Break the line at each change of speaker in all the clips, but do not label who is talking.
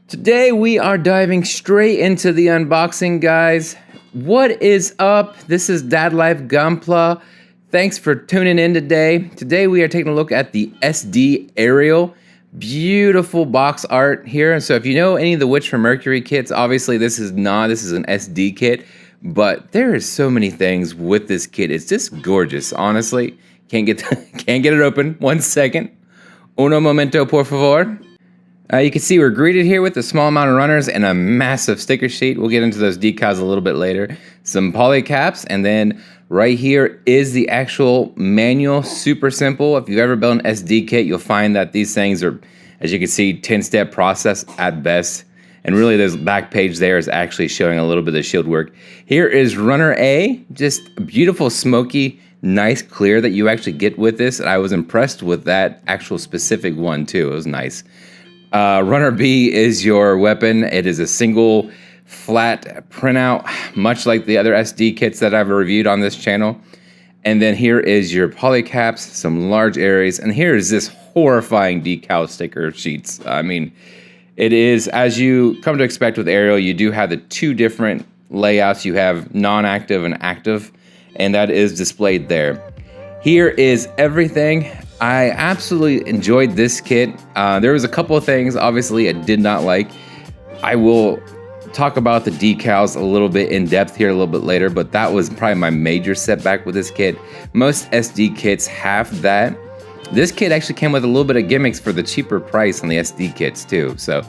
Today we are diving straight into the unboxing, guys. What is up? This is Dad Life Gunpla. Thanks for tuning in today. Today we are taking a look at the SD Aerial. Beautiful box art here. So if you know any of the Witch from Mercury kits, obviously this is an SD kit, but there is so many things with this kit. It's just gorgeous, honestly. Can't get it open. 1 second. Uno momento, por favor. You can see we're greeted here with a small amount of runners and a massive sticker sheet. We'll get into those decals a little bit later. Some poly caps, and then right here is the actual manual. Super simple. If you've ever built an SD kit, you'll find that these things are, as you can see, 10-step process at best. And really this back page there is actually showing a little bit of shield work. Here is runner A, just beautiful, smoky, nice clear that you actually get with this. And I was impressed with that actual specific one too. It was nice. Runner B is your weapon. It is a single flat printout, much like the other SD kits that I've reviewed on this channel. And then here is your poly caps, some large areas, and here is this horrifying decal sticker sheets. I mean, it is, as you come to expect with Aerial, you do have the two different layouts. You have non-active and active, and that is displayed there. Here is everything. I absolutely enjoyed this kit. There was a couple of things, obviously, I did not like. I will talk about the decals a little bit in depth here a little bit later, but that was probably my major setback with this kit. Most SD kits have that. This kit actually came with a little bit of gimmicks for the cheaper price on the SD kits too. So,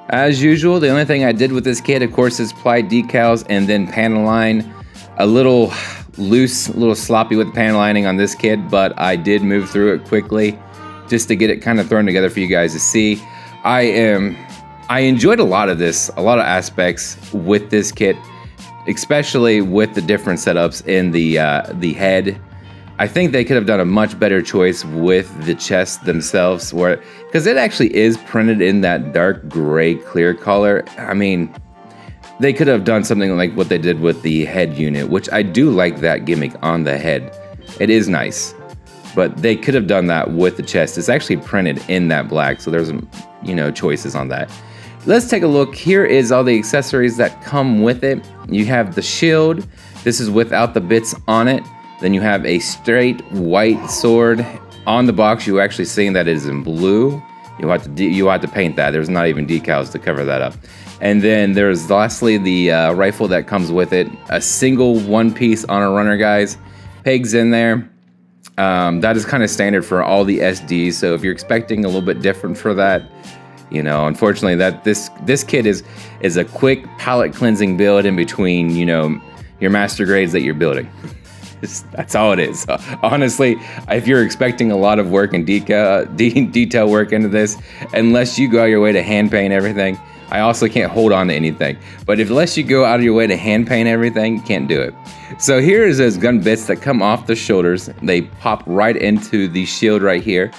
as usual, the only thing I did with this kit, of course, is apply decals and then panel line. A little loose, a little sloppy with the panel lining on this kit, but I did move through it quickly just to get it kind of thrown together for you guys to see. I enjoyed a lot of this, a lot of aspects with this kit, especially with the different setups in the head. I think they could have done a much better choice with the chest themselves, because it actually is printed in that dark gray clear color. I mean, they could have done something like what they did with the head unit, which I do like that gimmick on the head. It is nice, but they could have done that with the chest. It's actually printed in that black, so there's, choices on that. Let's take a look. Here is all the accessories that come with it. You have the shield. This is without the bits on it. Then you have a straight white sword. On the box, you're actually seeing that it is in blue. You have to paint that. There's not even decals to cover that up. And then there's lastly the rifle that comes with it. A single one piece on a runner, guys. Pegs in there. That is kind of standard for all the SDs. So if you're expecting a little bit different for that, unfortunately this kit is a quick palette cleansing build in between, your master grades that you're building. That's all it is. Honestly, if you're expecting a lot of work and detail work into this, unless you go out your way to hand paint everything, I also can't hold on to anything. But unless you go out of your way to hand paint everything, you can't do it. So here is those gun bits that come off the shoulders. They pop right into the shield right here.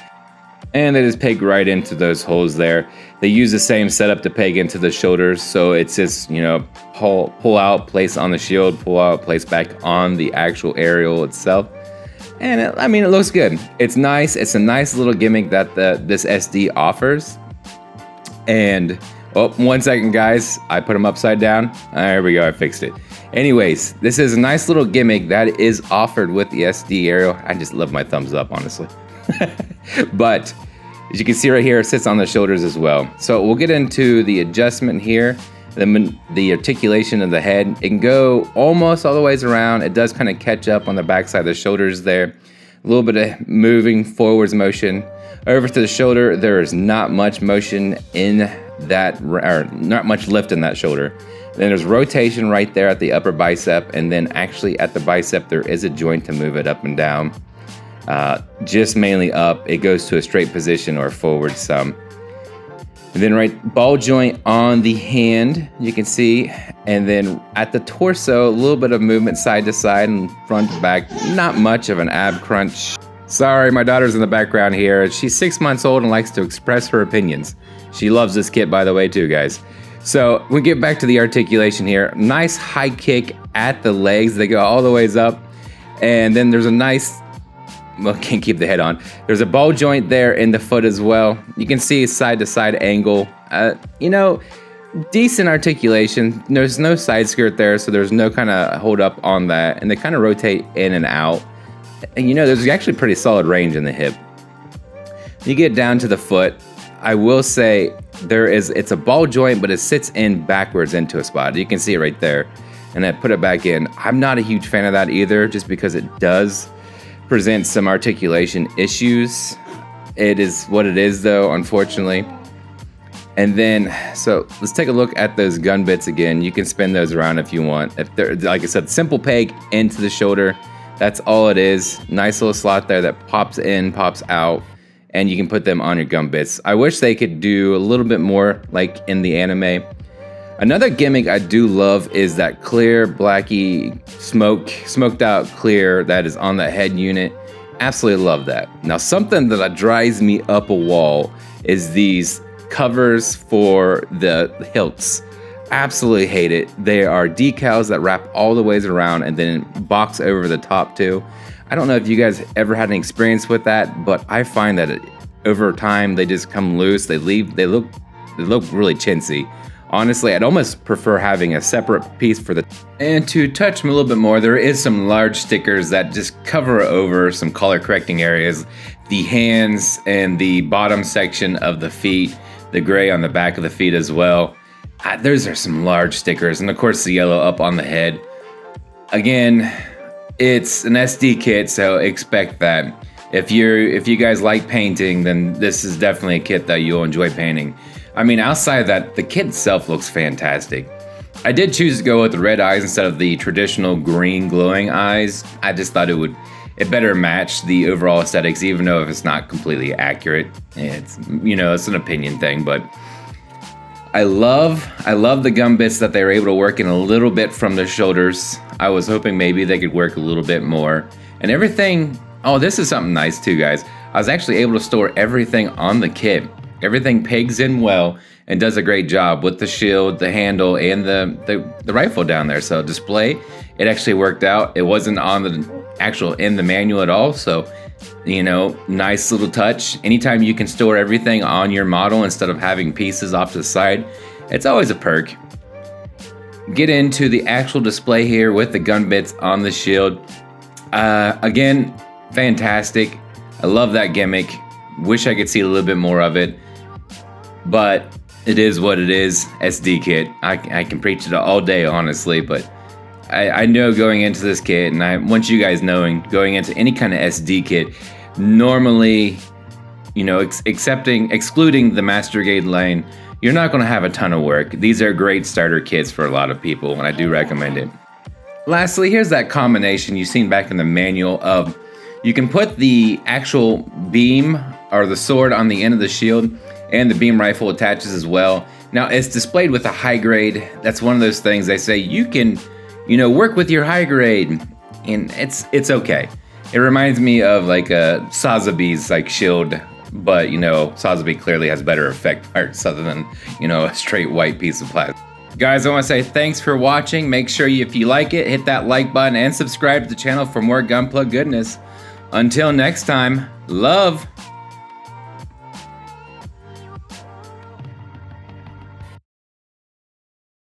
And they just peg right into those holes there. They use the same setup to peg into the shoulders. So it's just, pull out, place on the shield, pull out, place back on the actual Aerial itself. And it looks good. It's nice. It's a nice little gimmick that this SD offers. And, 1 second, guys. I put them upside down. There we go. I fixed it. Anyways, this is a nice little gimmick that is offered with the SD Aerial. I just love my thumbs up, honestly. But as you can see right here, it sits on the shoulders as well. So we'll get into the adjustment here. The articulation of the head. It can go almost all the ways around. It does kind of catch up on the backside of the shoulders there. A little bit of moving forwards motion. Over to the shoulder, there is not much motion in that, or not much lift in that shoulder. Then there's rotation right there at the upper bicep, and then actually at the bicep there is a joint to move it up and down. Just mainly up. It goes to a straight position or forward some. And then right ball joint on the hand, you can see. And then at the torso, a little bit of movement side to side and front to back. Not much of an ab crunch. Sorry, my daughter's in the background here. She's 6 months old and likes to express her opinions. She loves this kit, by the way, too, guys. So we get back to the articulation here. Nice high kick at the legs. They go all the ways up. And then there's a nice well, can't keep the head on. There's a ball joint there in the foot as well. You can see side to side angle. You know, decent articulation. There's no side skirt there, so there's no kind of hold up on that. And they kind of rotate in and out. And you know, there's actually pretty solid range in the hip. You get down to the foot. I will say it's a ball joint, but it sits in backwards into a spot. You can see it right there. And I put it back in. I'm not a huge fan of that either, just because it does present some articulation issues. It is what it is though, unfortunately. And then, so let's take a look at those gun bits again. You can spin those around if you want. If they're, like I said, simple peg into the shoulder. That's all it is. Nice little slot there that pops in, pops out, and you can put them on your gun bits. I wish they could do a little bit more like in the anime. Another gimmick I do love is that clear, blacky, smoked out clear that is on the head unit. Absolutely love that. Now, something that drives me up a wall is these covers for the hilts. Absolutely hate it. They are decals that wrap all the ways around and then box over the top too. I don't know if you guys ever had an experience with that, but I find that over time they just come loose. They look really chintzy. Honestly, I'd almost prefer having a separate piece for the... And to touch them a little bit more, there is some large stickers that just cover over some color correcting areas. The hands and the bottom section of the feet, the gray on the back of the feet as well. Those are some large stickers. And of course the yellow up on the head. Again, it's an SD kit, so expect that. If you guys like painting, then this is definitely a kit that you'll enjoy painting. I mean, outside of that, the kit itself looks fantastic. I did choose to go with the red eyes instead of the traditional green glowing eyes. I just thought it better match the overall aesthetics, even though if it's not completely accurate. It's, you know, it's an opinion thing, but I love the gun bits that they were able to work in a little bit from the shoulders. I was hoping maybe they could work a little bit more. And everything, oh, this is something nice too, guys. I was actually able to store everything on the kit. Everything pegs in well and does a great job with the shield, the handle, and the rifle down there. So display, it actually worked out. It wasn't on the actual in the manual at all. So, you know, nice little touch. Anytime you can store everything on your model instead of having pieces off to the side, it's always a perk. Get into the actual display here with the gun bits on the shield. Again, fantastic. I love that gimmick. Wish I could see a little bit more of it. But it is what it is. SD kit. I can preach it all day, honestly, but I know going into this kit, and I want you guys knowing, going into any kind of SD kit, normally, you know, excluding the Master Grade lane, you're not going to have a ton of work. These are great starter kits for a lot of people, and I do recommend it. Lastly, here's that combination you've seen back in the manual of, you can put the actual beam or the sword on the end of the shield, and the beam rifle attaches as well. Now, it's displayed with a high grade. That's one of those things they say you can, you know, work with your high grade, and it's okay. It reminds me of like a Sazabi's like shield, but you know, Sazabi clearly has better effect parts other than, you know, a straight white piece of plastic. Guys, I want to say thanks for watching. Make sure if you like it, hit that like button and subscribe to the channel for more Gunpla goodness. Until next time, love.